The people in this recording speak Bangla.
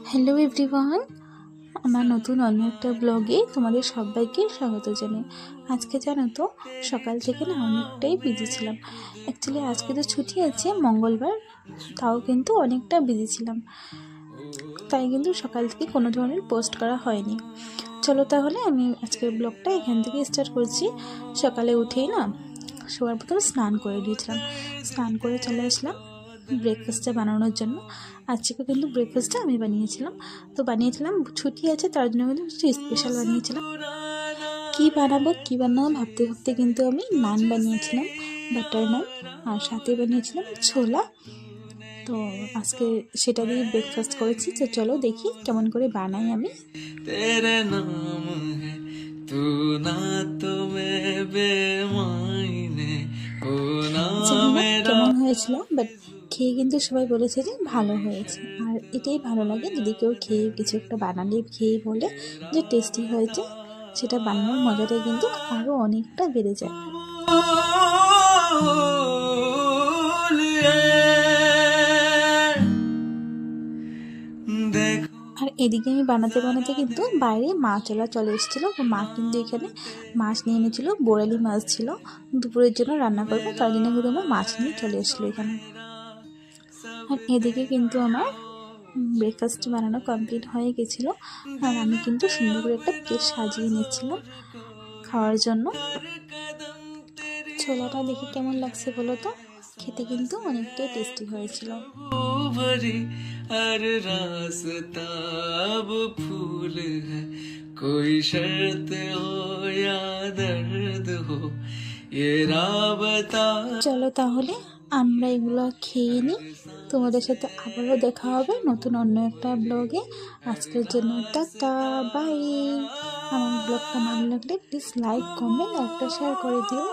হ্যালো এভরিওয়ান, আমার নতুন অন্য একটা ব্লগে তোমাদের সবাইকে স্বাগত জানাই। আজকে জানো তো সকাল থেকে না অনেকটাই বিজি ছিলাম। অ্যাকচুয়ালি আজকে তো ছুটি আছে মঙ্গলবার, তাও কিন্তু অনেকটা বিজি ছিলাম, তাই কিন্তু সকাল থেকে কোনো ধরনের পোস্ট করা হয়নি। চলো তাহলে আমি আজকের ব্লগটা এখান থেকে স্টার্ট করছি। সকালে উঠেই না সবার প্রথম স্নান করে দিয়েছিলাম, স্নান করে চলে আসলাম ব্রেকফাস্টটা বানানোর জন্য। আজকে কিন্তু ব্রেকফাস্টটা আমি বানিয়েছিলাম, তো বানিয়েছিলাম ছুটি আছে তার জন্য কিন্তু কিছু স্পেশাল বানিয়েছিলাম। কী বানাবো ভাবতে ভাবতে কিন্তু আমি নান বানিয়েছিলাম, বাটার নান, আর সাথে বানিয়েছিলাম ছোলা। তো আজকে সেটা দিয়ে ব্রেকফাস্ট করেছি। তো চলো দেখি কেমন করে বানাই আমি। तेरे नाम है तू ना तो मैं बेमायने ओ ना জানি না मेरा কেমন হয়েছিল, বাট খেয়ে কিন্তু সবাই বলেছে যে ভালো হয়েছে। আর এটাই ভালো লাগে যদি কেউ খেয়ে কিছু একটা বানালে খেয়ে বলে যে টেস্টি হয়েছে, সেটা বানানোর মজাটাই কিন্তু আরও অনেকটা বেড়ে যায়। আর এদিকে আমি বানাতে বানাতে কিন্তু বাইরে মাছ চলে এসেছিলো। মা কিন্তু এখানে মাছ নিয়ে এনেছিল, বোরালি মাছ ছিল, দুপুরের জন্য রান্না করবে, তার জন্য কিন্তু আমার মাছ নিয়ে চলে এসেছিলো এখানে। আর এদিকে কিন্তু আমার ব্রেকফাস্ট বানানো কমপ্লিট হয়ে গেছিলো, আর আমি কিন্তু সুন্দর করে একটা প্লেট সাজিয়ে নিচ্ছিলাম খাওয়ার জন্য। ছোলাটা দেখি কেমন লাগছে বলো তো, খেতে কিন্তু অনেকটাই টেস্টি হয়েছিল। भरी हर रास्ता अब फूल है कोई शर्त हो या दर्द हो ये राबता। চলো তাহলে আমরা এগুলো খেয়ে নিই, তোমাদের সাথে আবারও দেখা হবে নতুন অন্য একটা ব্লগে। আজকের জন্য টাটা, বাই। আমার ব্লগটা ভালো লাগলে প্লিজ লাইক, কমেন্ট আর একটা শেয়ার করে দিও।